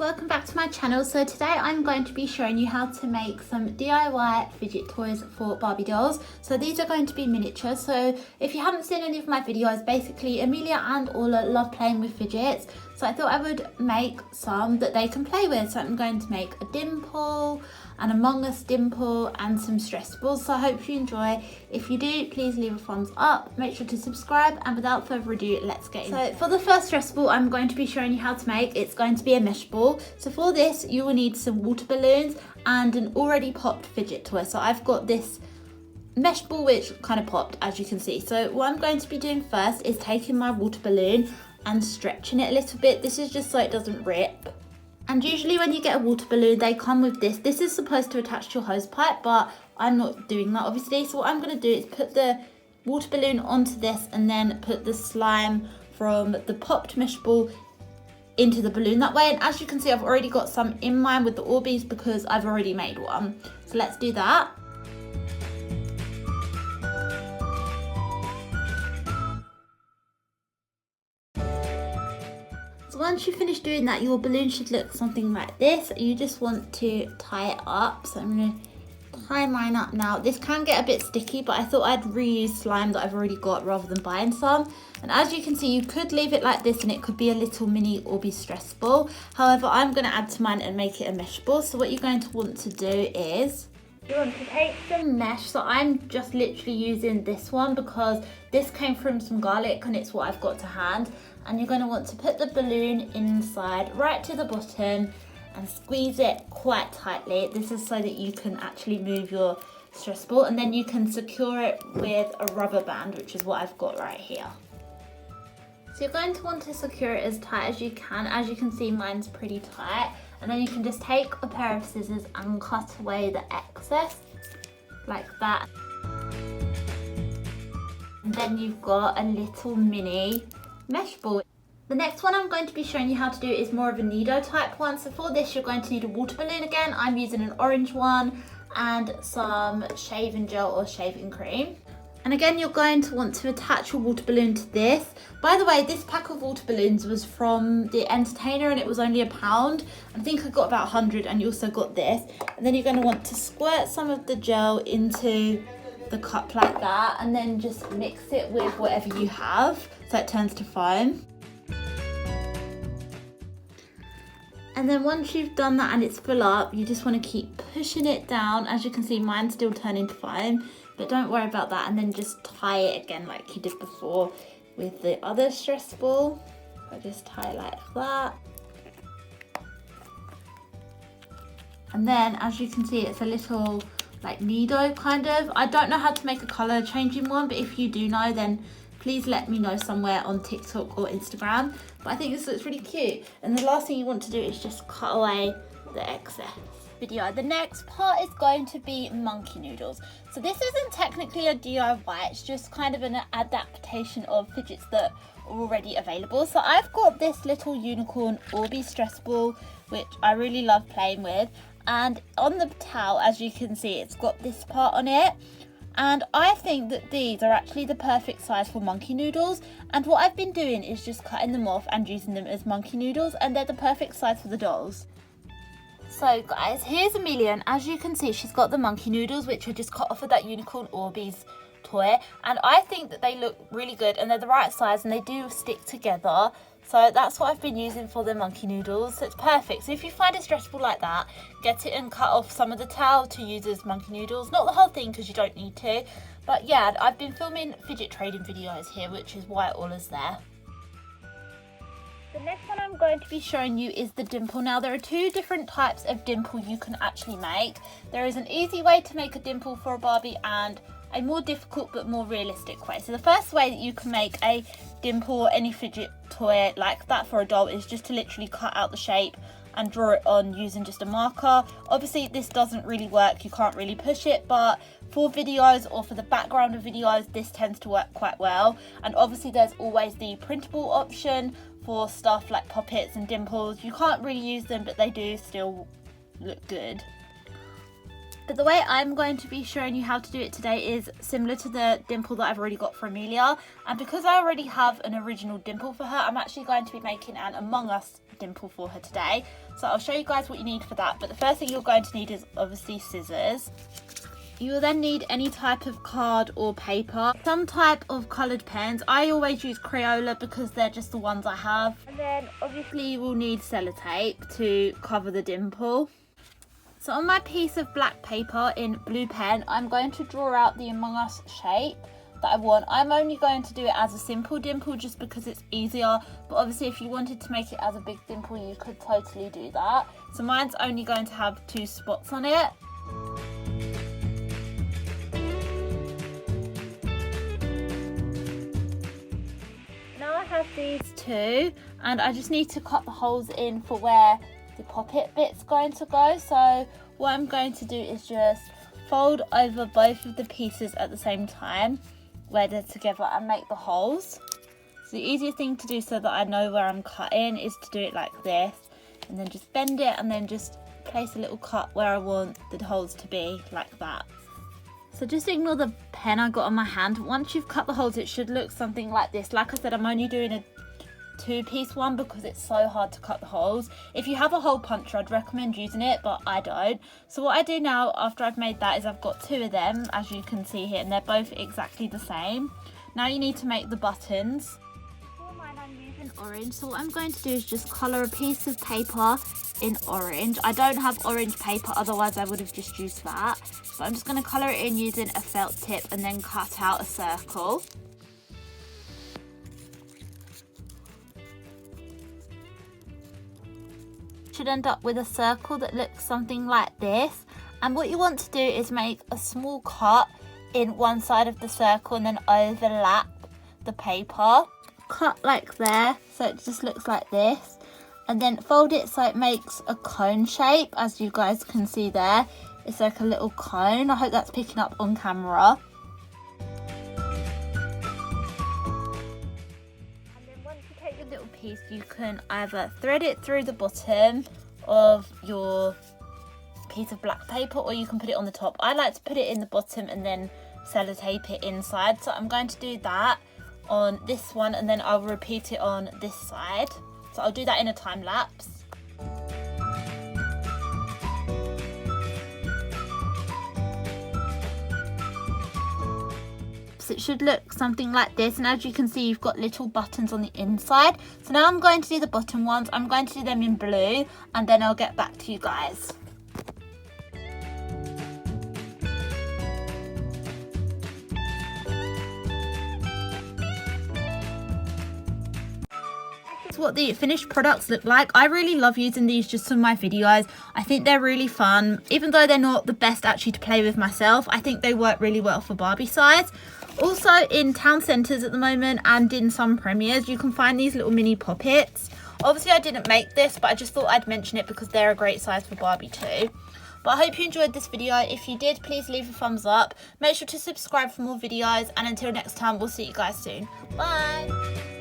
welcome back to my channel. So today I'm going to be showing you how to make some DIY fidget toys for Barbie dolls. So these are going to be miniature. So if you haven't seen any of my videos, basically Amelia and Orla love playing with fidgets. So I thought I would make some that they can play with. So I'm going to make a Dimple, an Among Us Dimple and some stress balls. So I hope you enjoy. If you do, please leave a thumbs up, make sure to subscribe, and without further ado, let's get into it. So for the first stress ball I'm going to be showing you how to make, it's going to be a mesh ball. So for this you will need some water balloons and an already popped fidget toy. So I've got this mesh ball which kind of popped, as you can see. So what I'm going to be doing first is taking my water balloon and stretching it a little bit. This is just so it doesn't rip. And usually when you get a water balloon, they come with this. This is supposed to attach to your hose pipe, but I'm not doing that obviously. So what I'm going to do is put the water balloon onto this and then put the slime from the popped mesh ball into the balloon that way. And as you can see, I've already got some in mine with the Orbeez because I've already made one. So let's do that. So once you finish doing that, your balloon should look something like this. You just want to tie it up. So I'm going to tie mine up now. This can get a bit sticky, but I thought I'd reuse slime that I've already got rather than buying some. And as you can see, you could leave it like this and it could be a little mini Orbeez stress ball. However, I'm going to add to mine and make it a mesh ball. So what you're going to want to do is you want to take some mesh. So I'm just literally using this one because this came from some garlic and it's what I've got to hand. And you're going to want to put the balloon inside right to the bottom and squeeze it quite tightly. This is so that you can actually move your stress ball, and then you can secure it with a rubber band, which is what I've got right here. So you're going to want to secure it as tight as you can. As you can see, mine's pretty tight. And then you can just take a pair of scissors and cut away the excess like that. And then you've got a little mini mesh ball. The next one I'm going to be showing you how to do is more of a NeeDoh type one. So for this you're going to need a water balloon again. I'm using an orange one and some shaving gel or shaving cream. And again, you're going to want to attach your water balloon to this. By the way, this pack of water balloons was from the Entertainer and it was only £1. I think I got about 100, and you also got this. And then you're going to want to squirt some of the gel into the cup like that, and then just mix it with whatever you have so it turns to foam. And then once you've done that and it's full up, you just want to keep pushing it down. As you can see, mine's still turning to foam, but don't worry about that. And then just tie it again like you did before with the other stress ball. So just tie like that. And then as you can see, it's a little like NeeDoh kind of. I don't know how to make a colour changing one, but if you do know, then please let me know somewhere on TikTok or Instagram. But I think this looks really cute. And the last thing you want to do is just cut away the excess. The next part is going to be monkey noodles. So this isn't technically a DIY, it's just kind of an adaptation of fidgets that are already available. So I've got this little unicorn Orbeez stress ball, which I really love playing with. And on the towel, as you can see, it's got this part on it. And I think that these are actually the perfect size for monkey noodles. And what I've been doing is just cutting them off and using them as monkey noodles, and they're the perfect size for the dolls. So guys, here's Amelia, and as you can see, she's got the monkey noodles, which are just cut off of that unicorn Orbeez toy. And I think that they look really good and they're the right size and they do stick together. So that's what I've been using for the monkey noodles. So it's perfect. So if you find a stress ball like that, get it and cut off some of the towel to use as monkey noodles. Not the whole thing because you don't need to. But yeah, I've been filming fidget trading videos here, which is why it all is there. The next one I'm going to be showing you is the Dimple. Now there are two different types of Dimple you can actually make. There is an easy way to make a Dimple for a Barbie and a more difficult but more realistic way. So the first way that you can make a Dimple or any fidget toy like that for a doll is just to literally cut out the shape and draw it on using just a marker. Obviously this doesn't really work, you can't really push it, but for videos or for the background of videos this tends to work quite well. And obviously there's always the printable option for stuff like poppets and dimples. You can't really use them, but they do still look good. But the way I'm going to be showing you how to do it today is similar to the Dimple that I've already got for Amelia. And because I already have an original Dimple for her, I'm actually going to be making an Among Us dimple for her today. So I'll show you guys what you need for that, but the first thing you're going to need is obviously scissors. You will then need any type of card or paper, some type of coloured pens. I always use Crayola because they're just the ones I have. And then obviously you will need sellotape to cover the dimple. So on my piece of black paper in blue pen, I'm going to draw out the Among Us shape that I want. I'm only going to do it as a simple dimple just because it's easier, but obviously if you wanted to make it as a big dimple, you could totally do that. So mine's only going to have 2 spots on it. I have these 2 and I just need to cut the holes in for where the poppet bit's going to go. So what I'm going to do is just fold over both of the pieces at the same time where they're together and make the holes. So the easiest thing to do so that I know where I'm cutting is to do it like this, and then just bend it and then just place a little cut where I want the holes to be, like that. So just ignore the pen I got on my hand. Once you've cut the holes, it should look something like this. Like I said, I'm only doing a 2-piece one because it's so hard to cut the holes. If you have a hole puncher, I'd recommend using it, but I don't. So what I do now after I've made that is I've got 2 of them, as you can see here, and they're both exactly the same. Now you need to make the buttons. For mine, I'm using orange. So what I'm going to do is just colour a piece of paper in orange. I don't have orange paper, otherwise I would have just used that. But I'm just going to colour it in using a felt tip and then cut out a circle. Should end up with a circle that looks something like this. And what you want to do is make a small cut in one side of the circle and then overlap the paper. Cut like there, so it just looks like this. And then fold it so it makes a cone shape, as you guys can see there. It's like a little cone. I hope that's picking up on camera. And then once you take your little piece, you can either thread it through the bottom of your piece of black paper, or you can put it on the top. I like to put it in the bottom and then sellotape it inside. So I'm going to do that on this one, and then I'll repeat it on this side. So I'll do that in a time lapse. So it should look something like this, and as you can see, you've got little buttons on the inside. So now I'm going to do the bottom ones. I'm going to do them in blue, and then I'll get back to you guys. What the finished products look like. I really love using these just for my videos. I think they're really fun. Even though they're not the best actually to play with myself, I think they work really well for Barbie size. Also in town centres at the moment and in some premieres, you can find these little mini poppets. Obviously I didn't make this, but I just thought I'd mention it because they're a great size for Barbie too. But I hope you enjoyed this video. If you did, please leave a thumbs up. Make sure to subscribe for more videos, and until next time, we'll see you guys soon. Bye!